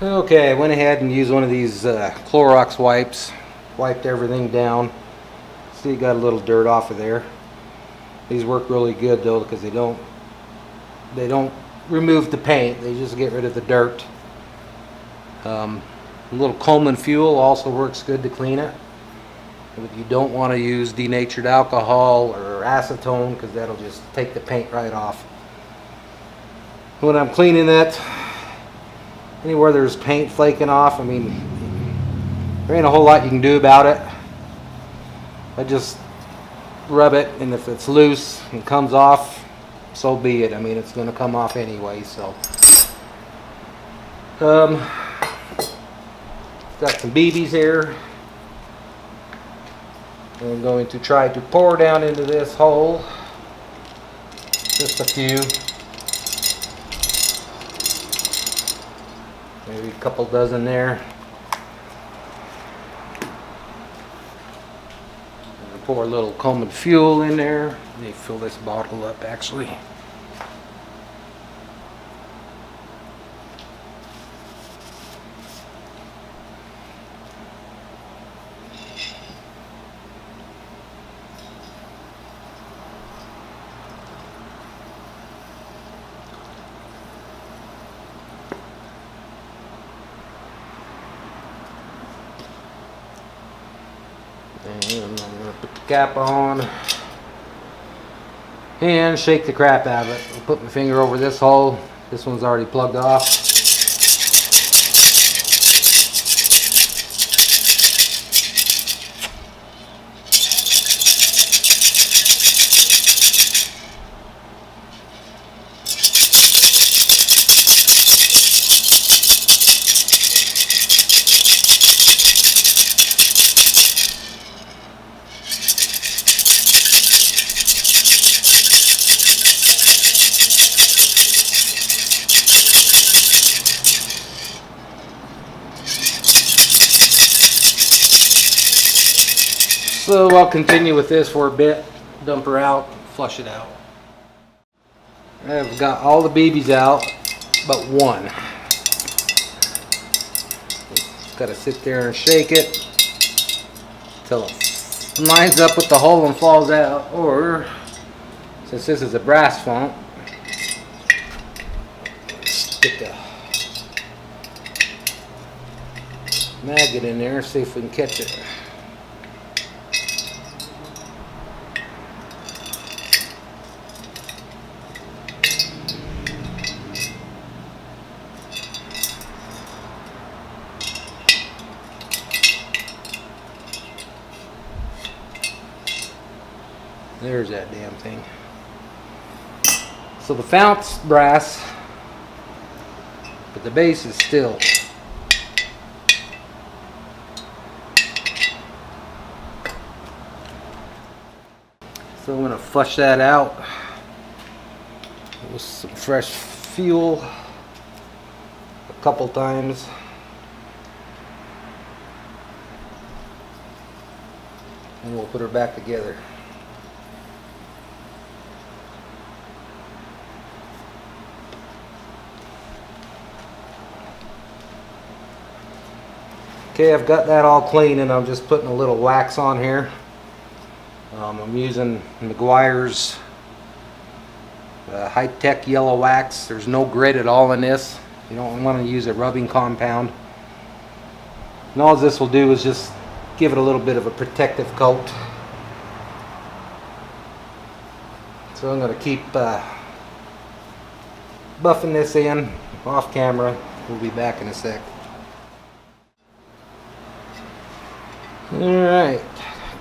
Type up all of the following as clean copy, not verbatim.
Okay, I went ahead and used one of these Clorox wipes, wiped everything down. See, got a little dirt off of there. These work really good though, because they don't remove the paint, they just get rid of the dirt. A little Coleman fuel also works good to clean it. But you don't want to use denatured alcohol or acetone, because that'll just take the paint right off. When I'm cleaning it, anywhere there's paint flaking off, I mean, there ain't a whole lot you can do about it. I just rub it, and if it's loose and comes off, so be it. I mean, it's going to come off anyway. So got some BBs here. I'm going to try to pour down into this hole just a few, maybe a couple dozen there. Pour a little Coleman fuel in there. Let me fill this bottle up actually. And I'm going to put the cap on and shake the crap out of it. I'll put my finger over this hole. This one's already plugged off. So I'll continue with this for a bit, dump her out, flush it out. I've got all the BBs out, but one. Just gotta sit there and shake it until it lines up with the hole and falls out. Or, since this is a brass fount, stick a maggot in there, see if we can catch it. There's that damn thing. So the fount's brass, but the base is steel. So I'm going to flush that out with some fresh fuel a couple times. And we'll put her back together. Okay, I've got that all clean, and I'm just putting a little wax on here. I'm using Meguiar's high-tech yellow wax. There's no grit at all in this. You don't want to use a rubbing compound. And all this will do is just give it a little bit of a protective coat. So I'm going to keep buffing this in off camera. We'll be back in a sec. Alright,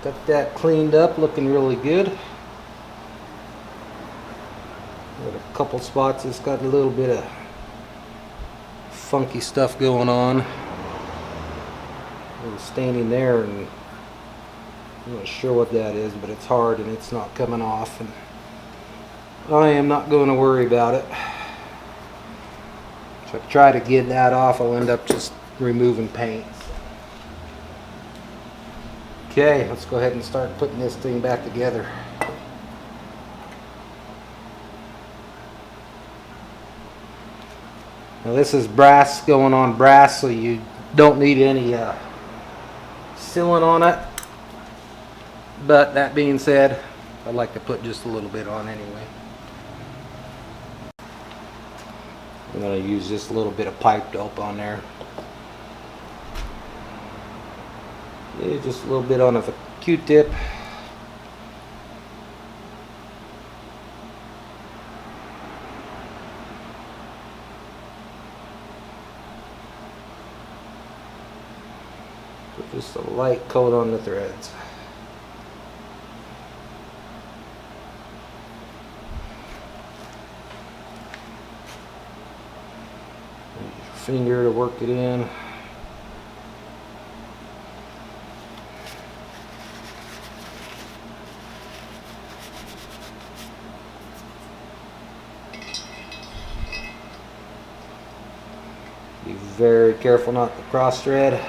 got that cleaned up, looking really good. Got a couple spots it's got a little bit of funky stuff going on. I was standing there and I'm not sure what that is, but it's hard and it's not coming off, and I am not going to worry about it. If I try to get that off, I'll end up just removing paint. Okay, let's go ahead and start putting this thing back together. Now this is brass going on brass, so you don't need any sealant on it. But that being said, I like to put just a little bit on anyway. I'm going to use just a little bit of pipe dope on there. Yeah, just a little bit on a Q-tip. Put just a light coat on the threads. Use your finger to work it in. Be very careful not to cross thread.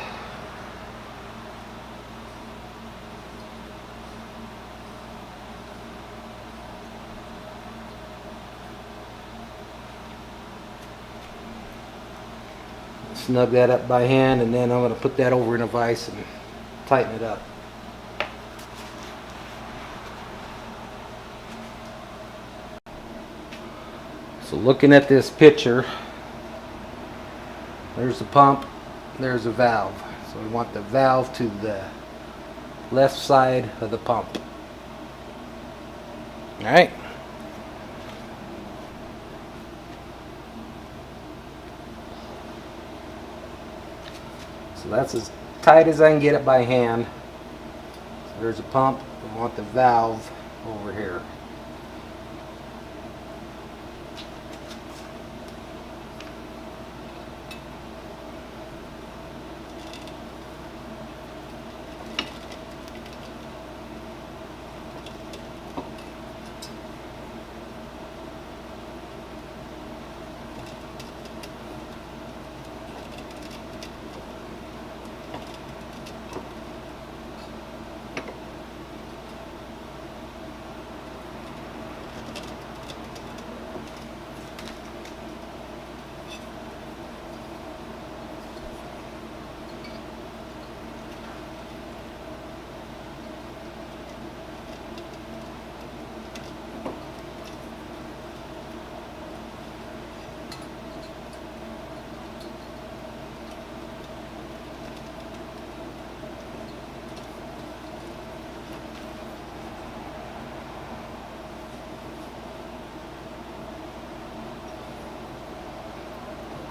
Snug that up by hand, and then I'm going to put that over in a vise and tighten it up. So looking at this picture, there's the pump, there's a valve. So we want the valve to the left side of the pump. Alright. So that's as tight as I can get it by hand. So there's a pump, we want the valve over here.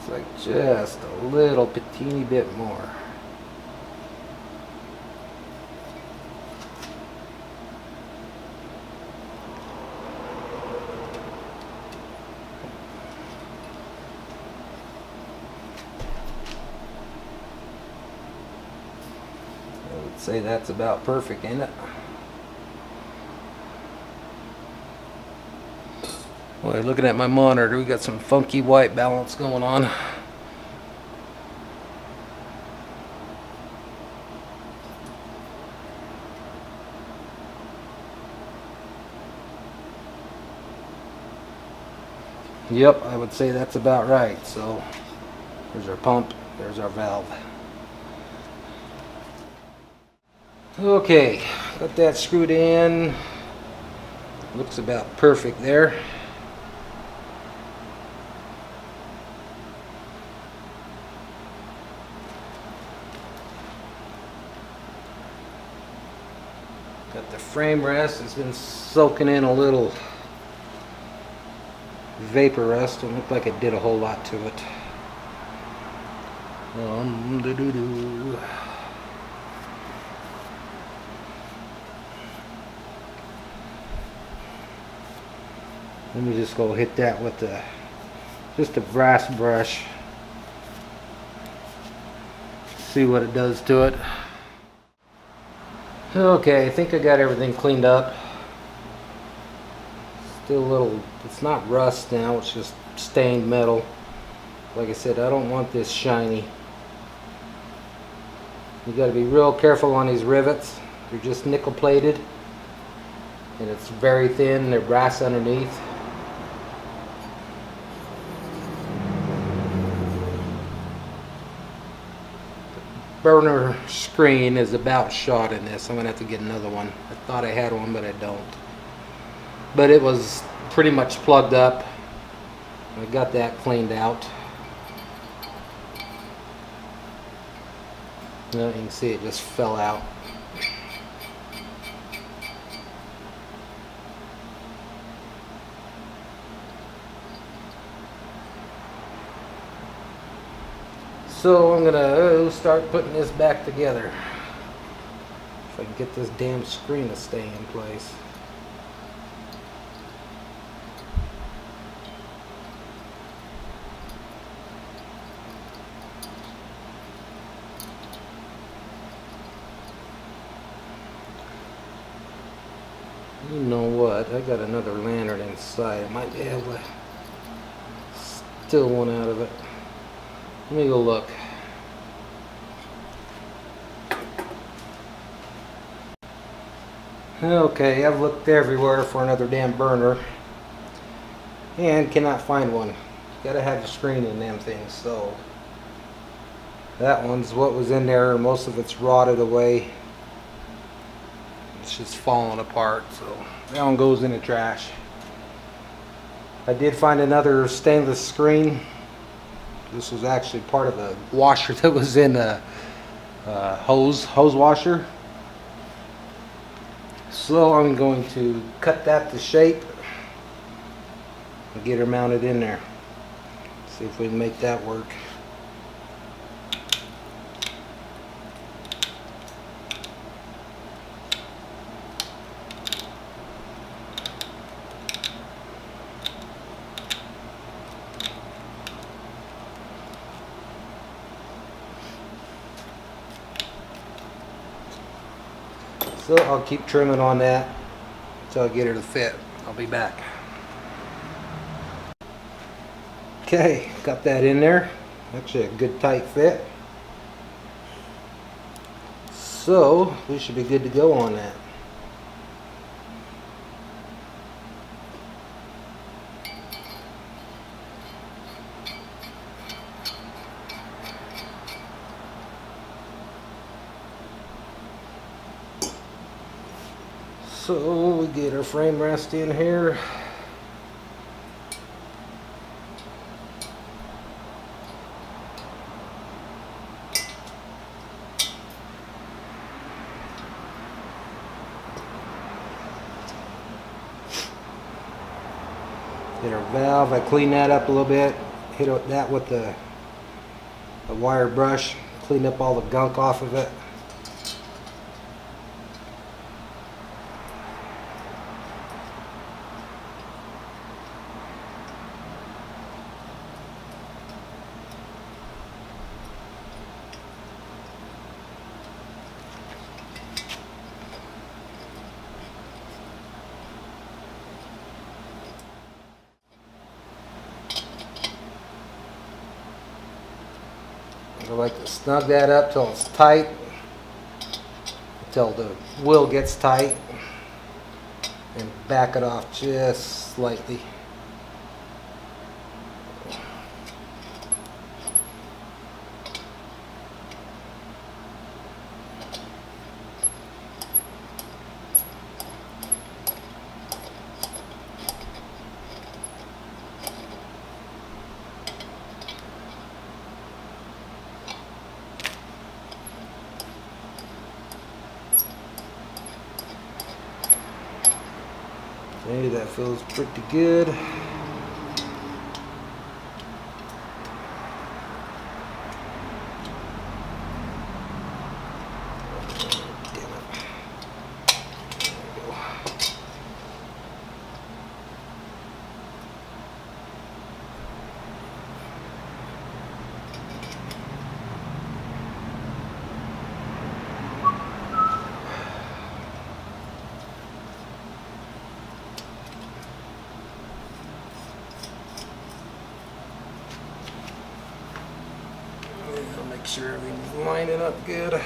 Like just a little teeny bit more. I would say that's about perfect, ain't it? Well, looking at my monitor, we got some funky white balance going on. Yep, I would say that's about right. So there's our pump, there's our valve. Okay, got that screwed in. Looks about perfect there. Got the frame rest, it's been soaking in a little vapor rest. It looked like it did a whole lot to it. Let me just go hit that with just a brass brush. See what it does to it. Okay, I think I got everything cleaned up. Still a little, it's not rust now, it's just stained metal. Like I said, I don't want this shiny. You got to be real careful on these rivets. They're just nickel plated and it's very thin, they're brass underneath. burner screen is about shot in this. I'm gonna have to get another one. I thought I had one, but I don't. But it was pretty much plugged up. I got that cleaned out. Now you can see it just fell out. So I'm gonna start putting this back together. If I can get this damn screen to stay in place. You know what? I got another lantern inside. I might be able to steal one out of it. Let me go look. Okay, I've looked everywhere for another damn burner and cannot find one. Gotta have a screen in them things, so that one's what was in there. Most of it's rotted away. It's just falling apart, so that one goes in the trash. I did find another stainless screen. This was actually part of a washer that was in a hose washer. So I'm going to cut that to shape and get her mounted in there. See if we can make that work. So I'll keep trimming on that until I get her to fit. I'll be back. Okay, got that in there. Actually a good tight fit. So we should be good to go on that. So we get our frame rest in here. Get our valve. I clean that up a little bit. Hit that with the wire brush. Clean up all the gunk off of it. I like to snug that up till it's tight, until the wheel gets tight, and back it off just slightly. Okay, that feels pretty good. Make sure everything's lining up good.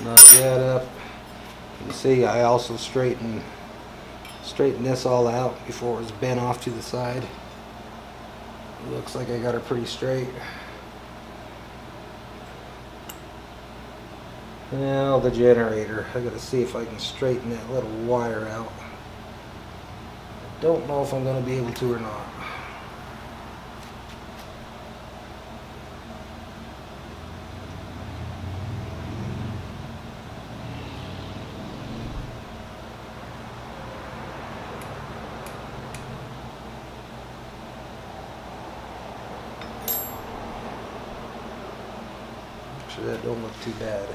Snug that up. You can see I also straightened this all out before it was bent off to the side. It looks like I got her pretty straight. Now the generator. I gotta see if I can straighten that little wire out. I don't know if I'm gonna be able to or not. Actually, that don't look too bad.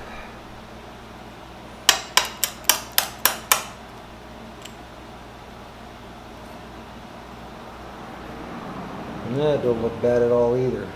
That don't look bad at all either.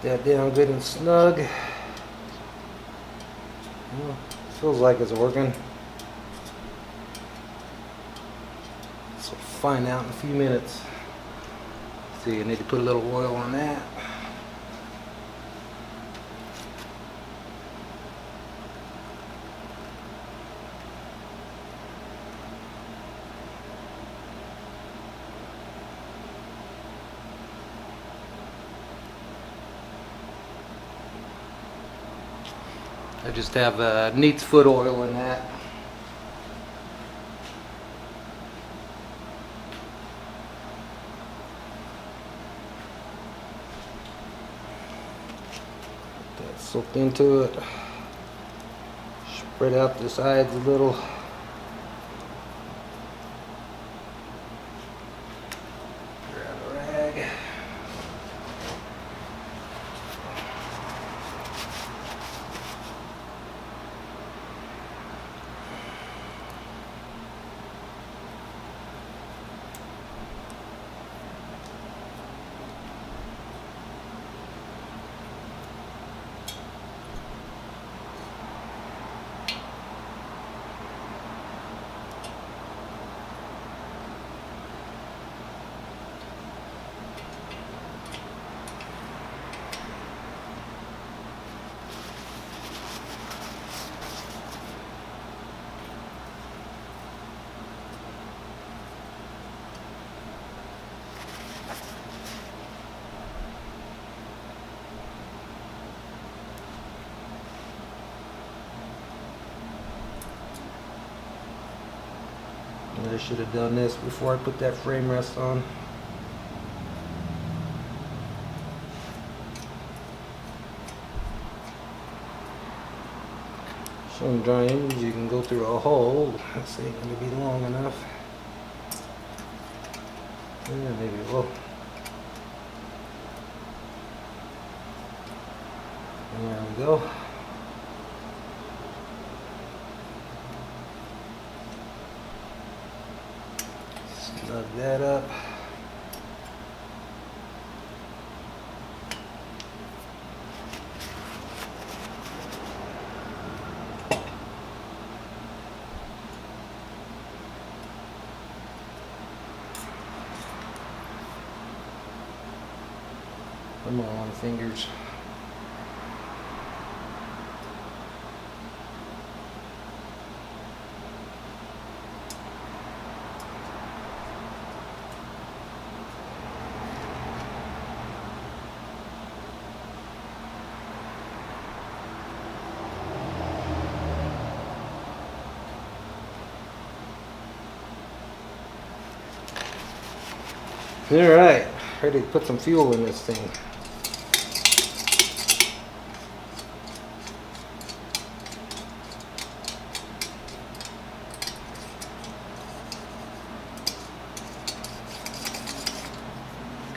Get that down good and snug. Well, feels like it's working. So we'll find out in a few minutes. See, I need to put a little oil on that. I just have neat's foot oil in that. Get that soaked into it. Spread out the sides a little. Grab a rag. I should have done this before I put that frame rest on. Some dry image, you can go through a hole. This ain't going to be long enough. Yeah, maybe it will. There we go. Snug that up. Come on, fingers. All right, ready to put some fuel in this thing.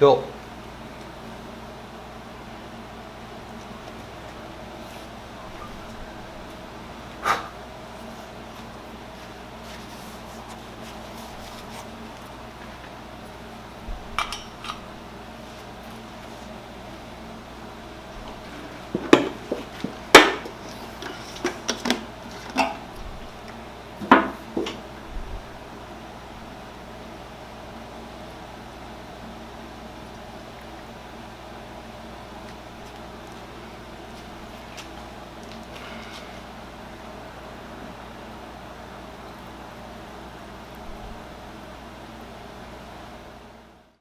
Cool.